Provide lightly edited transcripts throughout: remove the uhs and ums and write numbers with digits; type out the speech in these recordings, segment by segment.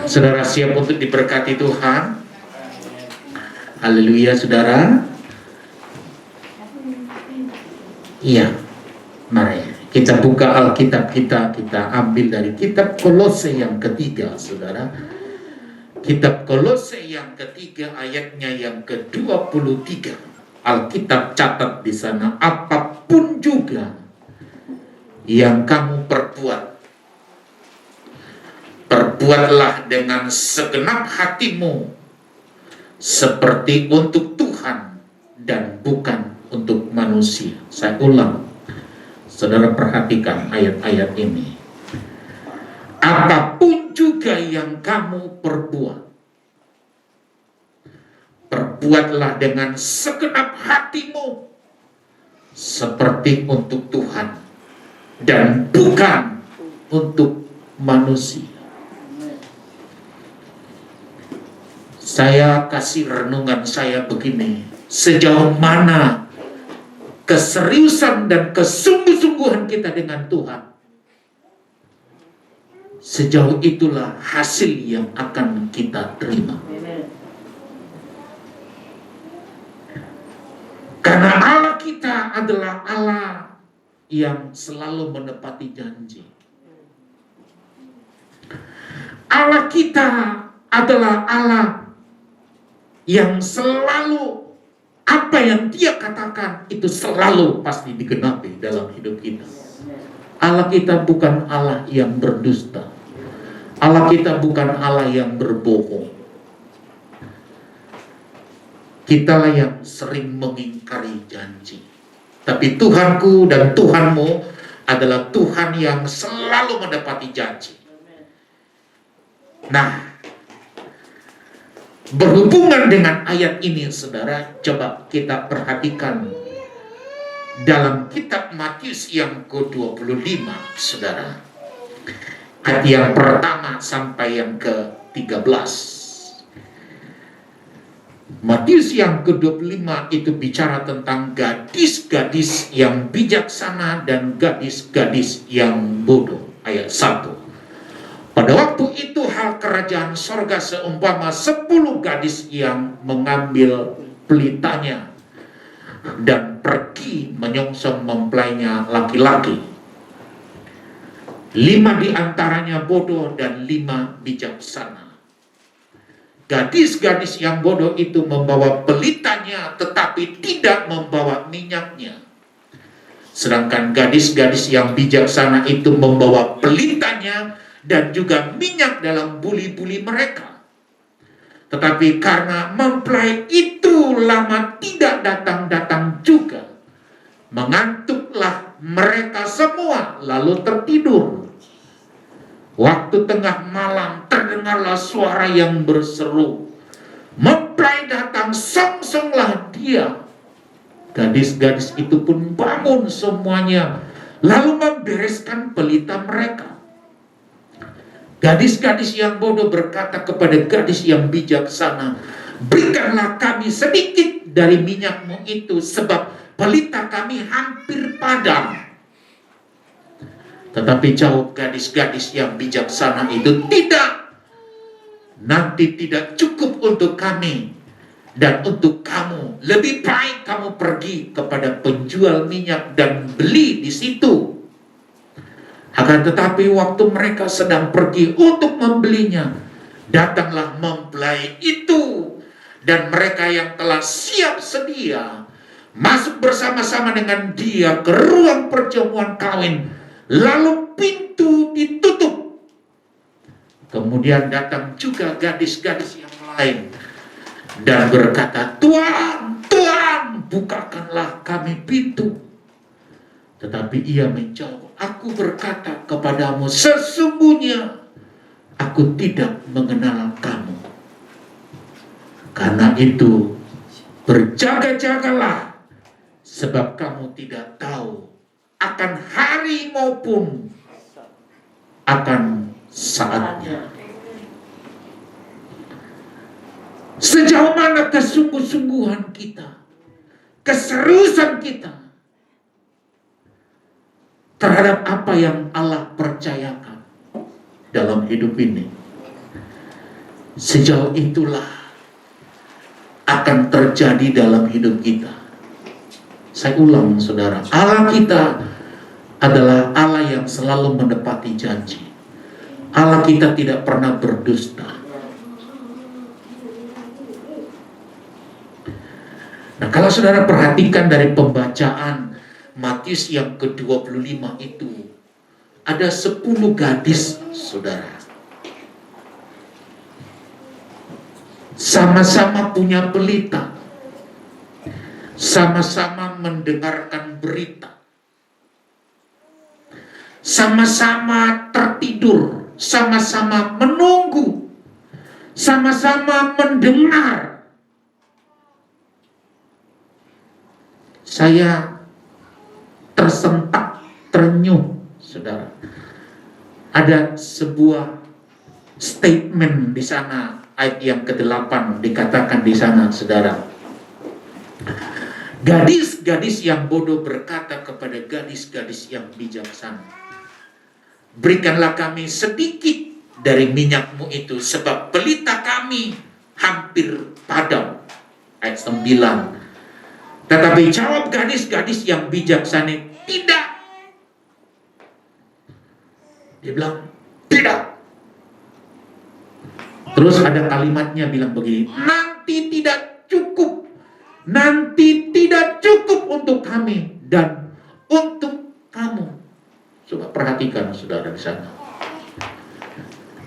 Saudara siap untuk diberkati Tuhan? Haleluya, saudara. Iya, mari kita buka Alkitab kita ambil dari kitab Kolose yang ketiga, saudara. Kitab Kolose yang ketiga ayatnya yang ke-23. Alkitab catat di sana, apapun juga yang kamu perbuatlah dengan segenap hatimu seperti untuk Tuhan dan bukan untuk manusia. Saya ulang, saudara perhatikan ayat-ayat ini. Apapun juga yang kamu perbuatlah dengan segenap hatimu seperti untuk Tuhan dan bukan untuk manusia. Saya kasih renungan saya begini, sejauh mana keseriusan dan kesungguh-sungguhan kita dengan Tuhan, sejauh itulah hasil yang akan kita terima. Karena Allah kita adalah Allah yang selalu menepati janji. Allah kita adalah Allah yang selalu apa yang Dia katakan itu selalu pasti digenapi dalam hidup kita. Allah kita bukan Allah yang berdusta. Allah kita bukan Allah yang berbohong. Kitalah yang sering mengingkari janji. Tapi Tuhanku dan Tuhanmu adalah Tuhan yang selalu menepati janji. Nah, berhubungan dengan ayat ini, saudara, coba kita perhatikan dalam kitab Matius yang ke-25, saudara. Ayat yang pertama sampai yang ke-13. Matius yang ke-25 itu bicara tentang gadis-gadis yang bijaksana dan gadis-gadis yang bodoh. Ayat 1. Pada waktu itu hal kerajaan sorga seumpama 10 gadis yang mengambil pelitanya dan pergi menyongsong mempelainya laki-laki. 5 di antaranya bodoh dan 5 bijaksana. Gadis-gadis yang bodoh itu membawa pelitanya tetapi tidak membawa minyaknya. Sedangkan gadis-gadis yang bijaksana itu membawa pelitanya dan juga minyak dalam buli-buli mereka. Tetapi karena mempelai itu lama tidak datang-datang juga, mengantuklah mereka semua lalu tertidur. Waktu tengah malam terdengarlah suara yang berseru, "Mempelai datang, songsonglah dia." Gadis-gadis itu pun bangun semuanya, lalu membereskan pelita mereka. Gadis-gadis yang bodoh berkata kepada gadis yang bijaksana, "Berikanlah kami sedikit dari minyakmu itu, sebab pelita kami hampir padam." Tetapi jawab gadis-gadis yang bijaksana itu, "Tidak, nanti tidak cukup untuk kami dan untuk kamu. Lebih baik kamu pergi kepada penjual minyak dan beli di situ." Akan tetapi waktu mereka sedang pergi untuk membelinya, datanglah mempelai itu, dan mereka yang telah siap sedia masuk bersama-sama dengan dia ke ruang perjamuan kawin, lalu pintu ditutup. Kemudian datang juga gadis-gadis yang lain dan berkata, "Tuan, Tuan, bukakanlah kami pintu." Tetapi ia menjawab, "Aku berkata kepadamu, sesungguhnya aku tidak mengenal kamu. Karena itu berjaga-jagalah, sebab kamu tidak tahu akan hari maupun akan saatnya." Sejauh mana kesungguh-sungguhan kita, keseriusan kita terhadap apa yang Allah percayakan dalam hidup ini. Sejauh itulah akan terjadi dalam hidup kita. Saya ulang saudara, Allah kita adalah Allah yang selalu menepati janji. Allah kita tidak pernah berdusta. Nah, kalau saudara perhatikan dari pembacaan Matius yang ke-25 itu, ada 10 gadis saudara. Sama-sama punya pelita, sama-sama mendengarkan berita, sama-sama tertidur, sama-sama menunggu, sama-sama mendengar. Saya tersentak, terenyuh, saudara. Ada sebuah statement di sana. Ayat yang ke-8 dikatakan di sana, saudara. Gadis-gadis yang bodoh berkata kepada gadis-gadis yang bijaksana, berikanlah kami sedikit dari minyakmu itu, sebab pelita kami hampir padam. Ayat 9. Tetapi jawab gadis-gadis yang bijaksana, tidak. Dia bilang, tidak. Terus ada kalimatnya bilang begini, nanti tidak cukup. Nanti tidak cukup untuk kami dan untuk kamu. Coba perhatikan saudara di sana.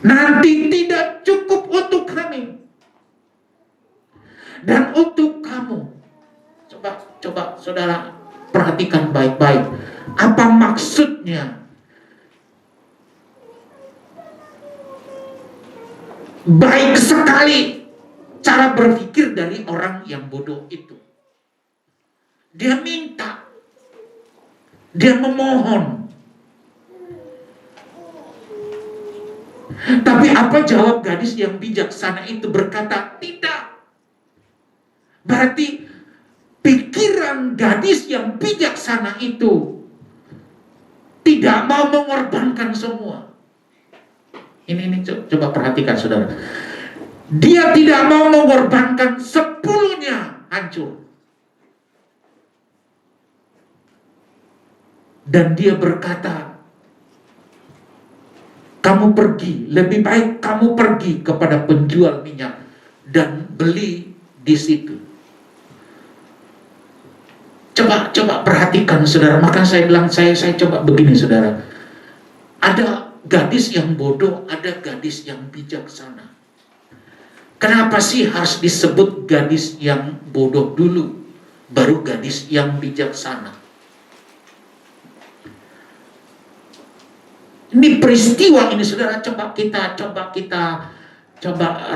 Nanti tidak cukup untuk kami dan untuk kamu. Coba saudara perhatikan baik-baik. Apa maksudnya? Baik sekali cara berpikir dari orang yang bodoh itu. Dia minta, dia memohon. Tapi apa jawab gadis yang bijaksana itu? Berkata tidak. Berarti pikiran gadis yang bijaksana itu tidak mau mengorbankan semua. Ini coba perhatikan saudara. Dia tidak mau mengorbankan 10-nya hancur. Dan dia berkata, kamu pergi, lebih baik kamu pergi kepada penjual minyak dan beli di situ. Coba perhatikan saudara. Maka saya bilang, saya coba begini saudara. Ada gadis yang bodoh, ada gadis yang bijaksana. Kenapa sih harus disebut gadis yang bodoh dulu, baru gadis yang bijaksana? Ini peristiwa ini saudara, coba kita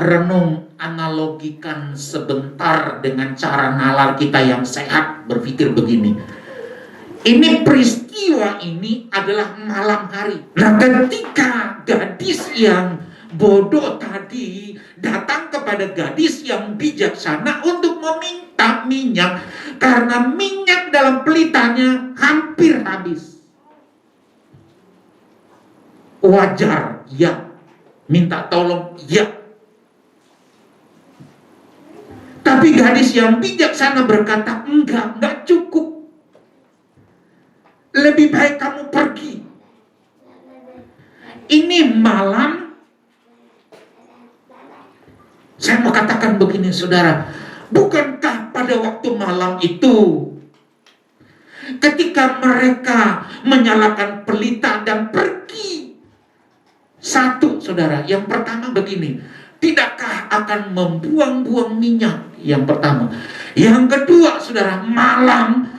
renung, analogikan sebentar dengan cara nalar kita yang sehat berpikir begini. Ini peristiwa ini adalah malam hari. Nah, ketika gadis yang bodoh tadi datang kepada gadis yang bijaksana untuk meminta minyak, karena minyak dalam pelitanya hampir habis. Wajar, ya. Minta tolong, ya. Tapi gadis yang bijaksana berkata, enggak cukup. Lebih baik kamu pergi. Ini malam. Saya mau katakan begini saudara, bukankah pada waktu malam itu ketika mereka menyalakan pelita dan pergi, satu saudara, yang pertama begini, tidakkah akan membuang-buang minyak? Yang pertama. Yang kedua saudara, malam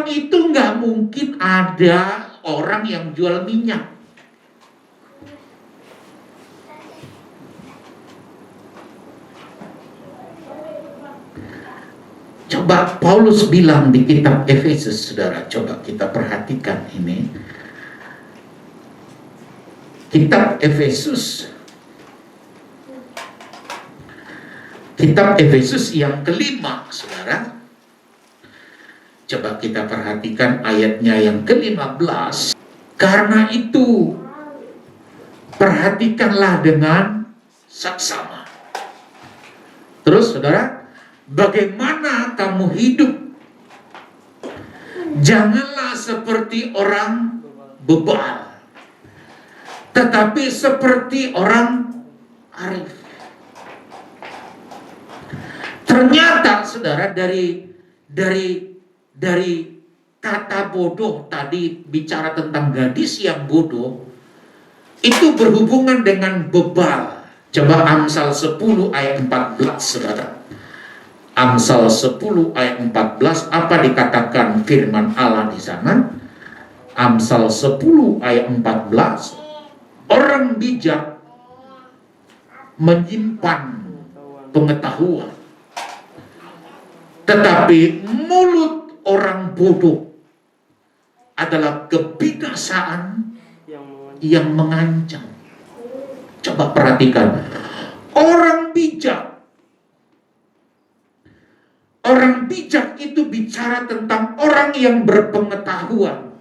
itu nggak mungkin ada orang yang jual minyak. Coba Paulus bilang di kitab Efesus, saudara, coba kita perhatikan ini. Kitab Efesus yang kelima, saudara. Coba kita perhatikan ayatnya yang ke-15. Karena itu, perhatikanlah dengan saksama. Terus saudara, bagaimana kamu hidup? Janganlah seperti orang bebal, tetapi seperti orang arif. Ternyata saudara, dari kata bodoh tadi, bicara tentang gadis yang bodoh, itu berhubungan dengan bebal. Coba Amsal 10 ayat 14 saudara. Amsal 10 ayat 14, apa dikatakan firman Allah di sana? Amsal 10 ayat 14, orang bijak menyimpan pengetahuan, tetapi mulut orang bodoh adalah kebinasaan yang mengancam. Coba perhatikan, orang bijak itu bicara tentang orang yang berpengetahuan.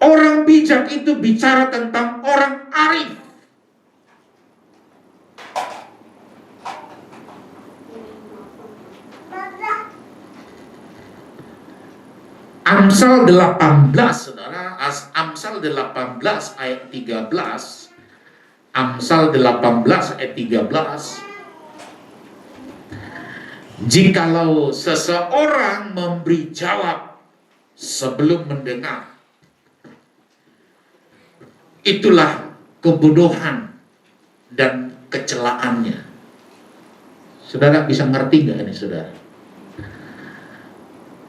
Orang bijak itu bicara tentang orang arif. Amsal 18 saudara, Amsal 18 ayat 13. Amsal 18 ayat 13. Jikalau seseorang memberi jawab sebelum mendengar, itulah kebodohan dan kecelaannya. Saudara bisa ngerti gak ini saudara?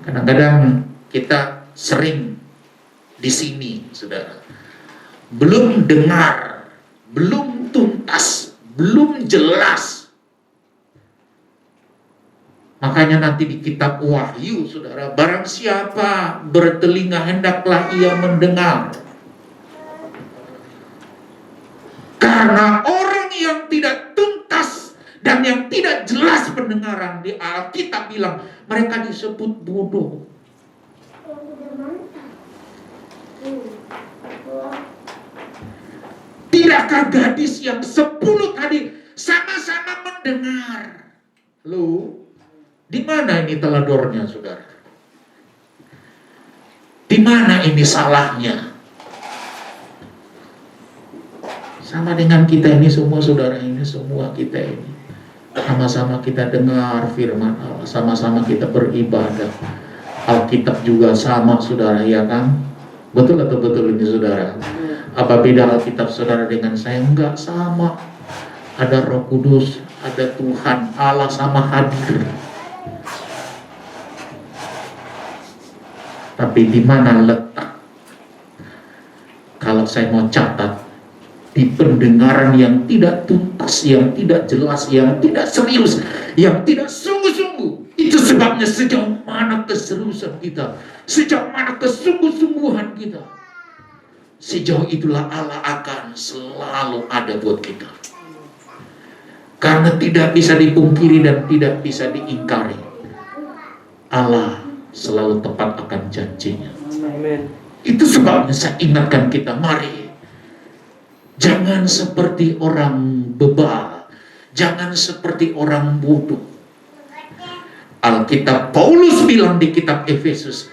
Kadang-kadang kita sering di sini saudara, belum dengar, belum tuntas, belum jelas. Makanya nanti di kitab Wahyu saudara, barang siapa bertelinga hendaklah ia mendengar. Karena orang yang tidak tuntas dan yang tidak jelas pendengaran, di Alkitab bilang mereka disebut bodoh. Tidakkah gadis yang 10 tadi sama-sama mendengar? Loh, di mana ini teladornya, saudara? Di mana ini salahnya? Sama dengan kita ini semua, saudara, ini semua kita ini. Sama-sama kita dengar firman Allah, sama-sama kita beribadah. Alkitab juga sama, saudara, ya kan? Betul atau betul ini, saudara? Apa beda Alkitab saudara dengan saya? Enggak, sama. Ada Roh Kudus, ada Tuhan, Allah sama hadir. Tapi di mana letak? Kalau saya mau catat, di pendengaran yang tidak tuntas, yang tidak jelas, yang tidak serius, yang tidak sungguh-sungguh. Itu sebabnya sejauh mana keseriusan kita, sejauh mana kesungguh-sungguhan kita, sejauh itulah Allah akan selalu ada buat kita. Karena tidak bisa dipungkiri dan tidak bisa diingkari, Allah selalu tepat akan janjinya. Amen. Itu sebabnya saya ingatkan kita, mari jangan seperti orang bebal, jangan seperti orang bodoh. Alkitab Paulus bilang di kitab Efesus,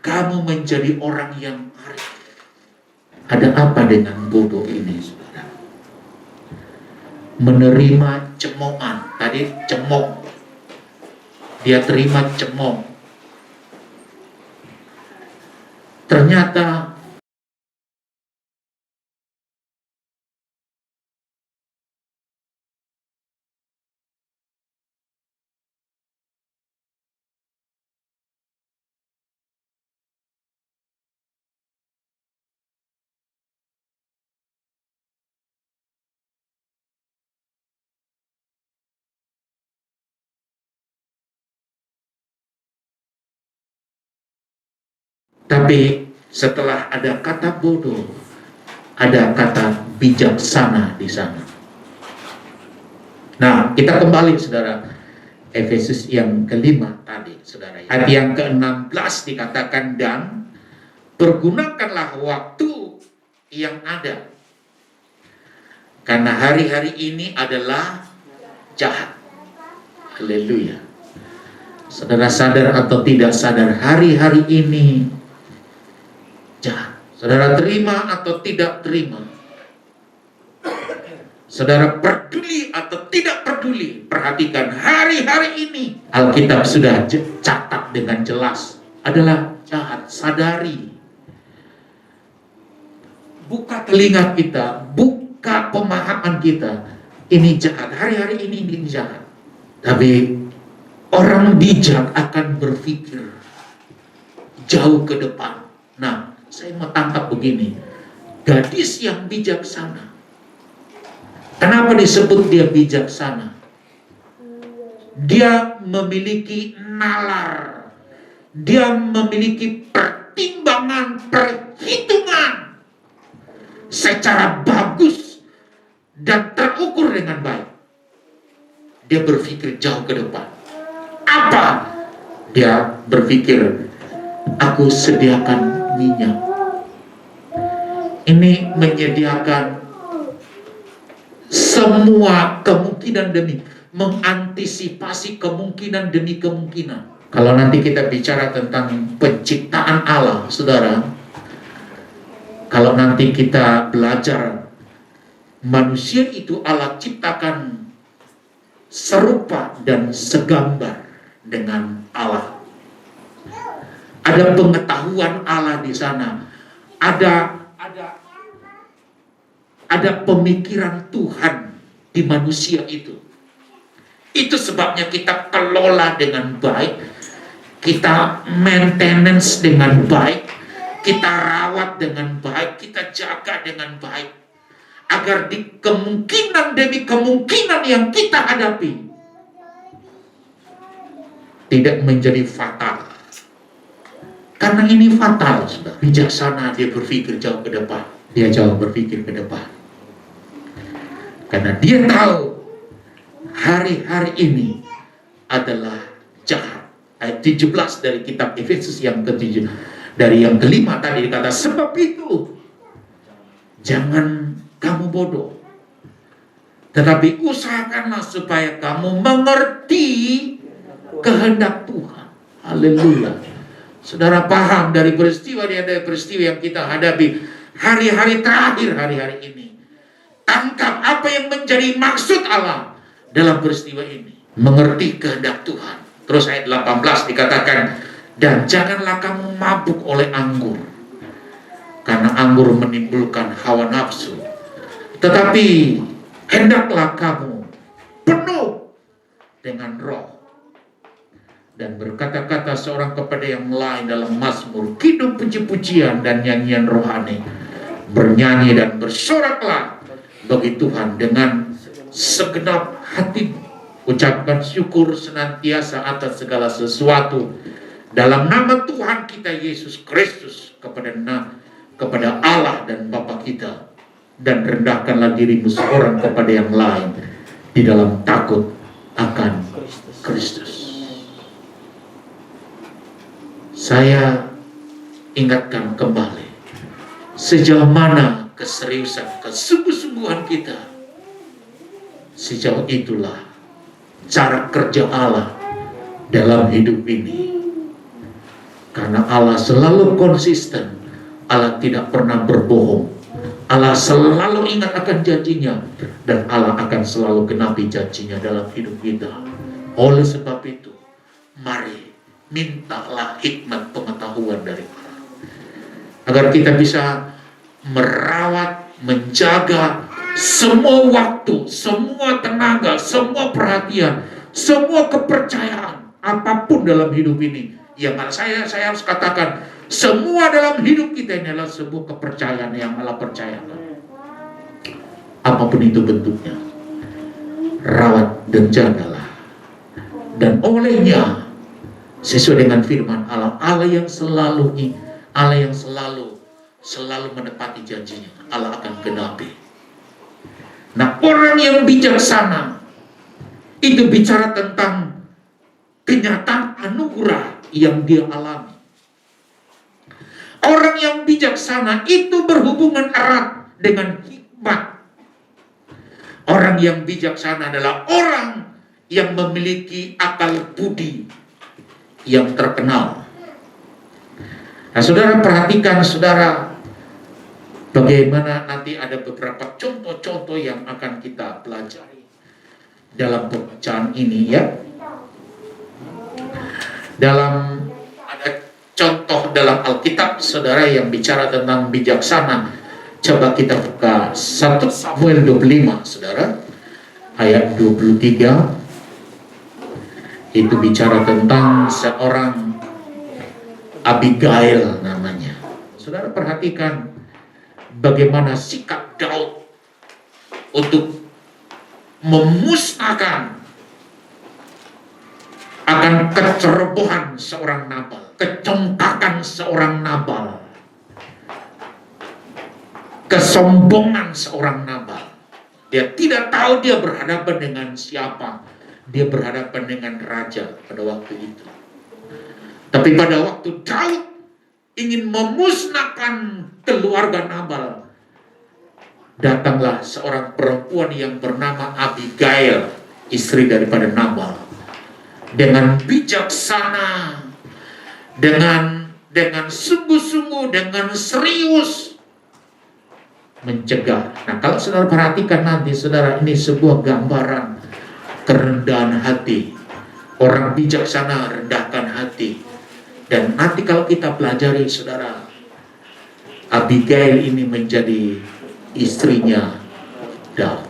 kamu menjadi orang yang arif. Ada apa dengan bodoh ini, saudara? Menerima cemoohan. Tadi cemooh, dia terima cemooh. Ternyata tapi setelah ada kata bodoh, ada kata bijaksana di sana. Nah, kita kembali, saudara, Efesus yang kelima tadi, saudara. Ayat yang ke-16 dikatakan, dan pergunakanlah waktu yang ada, karena hari-hari ini adalah jahat. Haleluya. Saudara sadar atau tidak sadar, hari-hari ini jahat. Saudara terima atau tidak terima, saudara peduli atau tidak peduli, perhatikan hari-hari ini Alkitab sudah catat dengan jelas adalah jahat. Sadari, buka telinga kita, buka pemahaman kita, ini jahat, hari-hari ini jahat. Tapi orang bijak akan berpikir jauh ke depan. Nah, saya mau tangkap begini, gadis yang bijaksana. Kenapa disebut dia bijaksana? Dia memiliki nalar, dia memiliki pertimbangan, perhitungan secara bagus dan terukur dengan baik. Dia berpikir jauh ke depan. Apa? Dia berpikir, aku sediakan minyak. Ini menyediakan semua kemungkinan demi mengantisipasi kemungkinan demi kemungkinan. Kalau nanti kita bicara tentang penciptaan Allah, saudara, kalau nanti kita belajar manusia itu Allah ciptakan serupa dan segambar dengan Allah. Ada pengetahuan Allah di sana. Ada pemikiran Tuhan di manusia itu. Itu sebabnya kita kelola dengan baik, kita maintenance dengan baik, kita rawat dengan baik, kita jaga dengan baik. Agar di kemungkinan demi kemungkinan yang kita hadapi tidak menjadi fatal. Karena ini fatal, saudara. Bijaksana dia berpikir jauh ke depan. Dia jauh berpikir ke depan. Karena dia tahu hari-hari ini adalah jahat. Ayat 17 dari kitab Efesus yang ke-7. Dari yang kelima tadi dikata, sebab itu jangan kamu bodoh, tetapi usahakanlah supaya kamu mengerti kehendak Tuhan. Haleluya. Saudara paham dari peristiwa yang kita hadapi hari-hari terakhir, hari-hari ini. Tangkap apa yang menjadi maksud Allah dalam peristiwa ini. Mengerti kehendak Tuhan. Terus ayat 18 dikatakan, dan janganlah kamu mabuk oleh anggur, karena anggur menimbulkan hawa nafsu. Tetapi hendaklah kamu penuh dengan roh, dan berkata-kata seorang kepada yang lain dalam mazmur, kidung puji-pujian dan nyanyian rohani. Bernyanyi dan bersoraklah bagi Tuhan dengan segenap hati. Ucapkan syukur senantiasa atas segala sesuatu dalam nama Tuhan kita Yesus Kristus kepada Allah dan Bapa kita. Dan rendahkanlah dirimu seorang kepada yang lain di dalam takut akan Kristus. Saya ingatkan kembali sejauh mana keseriusan, kesungguh-sungguhan kita. Sejauh itulah cara kerja Allah dalam hidup ini. Karena Allah selalu konsisten, Allah tidak pernah berbohong. Allah selalu ingat akan janjinya, dan Allah akan selalu genapi janjinya dalam hidup kita. Oleh sebab itu, mari mintalah hikmat pengetahuan dari Allah, agar kita bisa merawat, menjaga semua waktu, semua tenaga, semua perhatian, semua kepercayaan, apapun dalam hidup ini. Yang saya harus katakan, semua dalam hidup kita ini adalah sebuah kepercayaan yang Allah percayakan. Apapun itu bentuknya, rawat dan jagalah. Dan olehnya, sesuai dengan firman Allah, Allah yang selalu menepati janjinya, Allah akan genapi. Nah, orang yang bijaksana itu bicara tentang kenyataan anugerah yang dia alami. Orang yang bijaksana itu berhubungan erat dengan hikmat. Orang yang bijaksana adalah orang yang memiliki akal budi yang terkenal. Nah, saudara perhatikan, saudara, bagaimana nanti ada beberapa contoh-contoh yang akan kita pelajari dalam pembacaan ini, ya. Ada contoh dalam Alkitab, saudara, yang bicara tentang bijaksana. Coba kita buka 1 Samuel 25, saudara, ayat 23. Itu bicara tentang seorang Abigail namanya. Saudara perhatikan bagaimana sikap Daud untuk memusnahkan akan kecerobohan seorang Nabal, kecongkakan seorang Nabal, kesombongan seorang Nabal. Dia tidak tahu dia berhadapan dengan siapa. Dia berhadapan dengan raja pada waktu itu. Tapi pada waktu Daud ingin memusnahkan keluarga Nabal, datanglah seorang perempuan yang bernama Abigail, istri daripada Nabal, dengan bijaksana, dengan sungguh-sungguh, dengan serius mencegah. Nah, kalau saudara perhatikan nanti, saudara, ini sebuah gambaran kerendahan hati. Orang bijaksana rendahkan hati. Dan nanti kalau kita pelajari, saudara, Abigail ini menjadi istrinya Daud.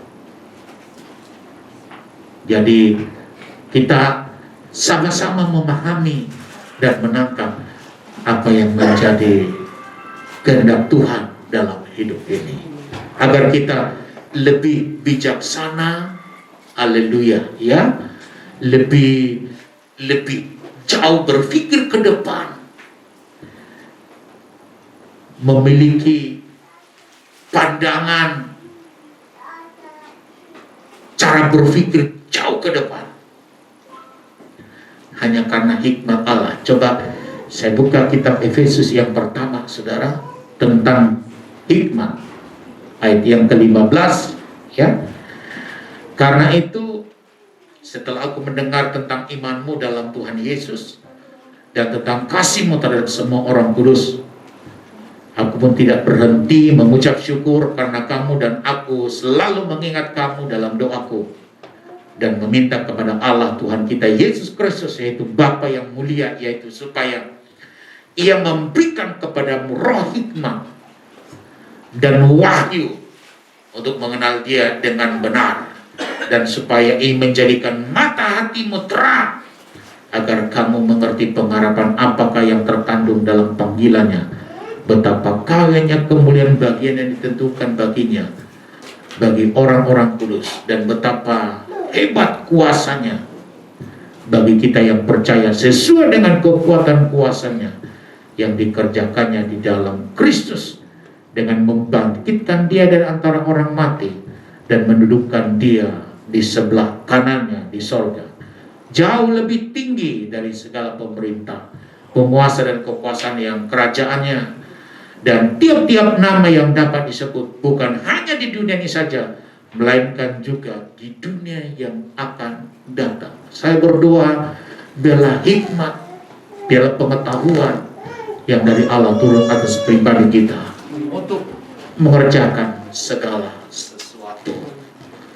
Jadi kita sama-sama memahami dan menangkap apa yang menjadi kehendak Tuhan dalam hidup ini, agar kita lebih bijaksana, haleluya, ya, lebih jauh berpikir ke depan, memiliki pandangan, cara berpikir jauh ke depan, hanya karena hikmat Allah. Coba saya buka kitab Efesus yang pertama, saudara, tentang hikmat, ayat yang ke-15, ya. Karena itu, setelah aku mendengar tentang imanmu dalam Tuhan Yesus dan tentang kasihmu terhadap semua orang kudus, aku pun tidak berhenti mengucap syukur karena kamu, dan aku selalu mengingat kamu dalam doaku dan meminta kepada Allah Tuhan kita Yesus Kristus, yaitu Bapa yang mulia, yaitu supaya Ia memberikan kepadamu roh hikmat dan wahyu untuk mengenal Dia dengan benar, dan supaya Ia menjadikan mata hatimu terang, agar kamu mengerti pengharapan apakah yang terkandung dalam panggilannya, betapa kayanya kemuliaan bagian yang ditentukan baginya bagi orang-orang kudus, dan betapa hebat kuasanya bagi kita yang percaya, sesuai dengan kekuatan kuasanya yang dikerjakannya di dalam Kristus, dengan membangkitkan Dia dari antara orang mati dan mendudukkan Dia di sebelah kanannya di sorga, jauh lebih tinggi dari segala pemerintah, penguasa dan kekuasaan yang kerajaannya, dan tiap-tiap nama yang dapat disebut, bukan hanya di dunia ini saja, melainkan juga di dunia yang akan datang. Saya berdoa, biarlah hikmat, biarlah pengetahuan yang dari Allah turun atas pribadi kita untuk mengerjakan segala sesuatu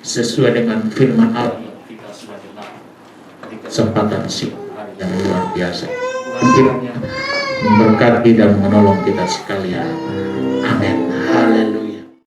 sesuai dengan firman Allah yang kita sudah dengar di kesempatan siang hari yang luar biasa. Kiranya memberkati dan menolong kita sekalian. Amin. Haleluya.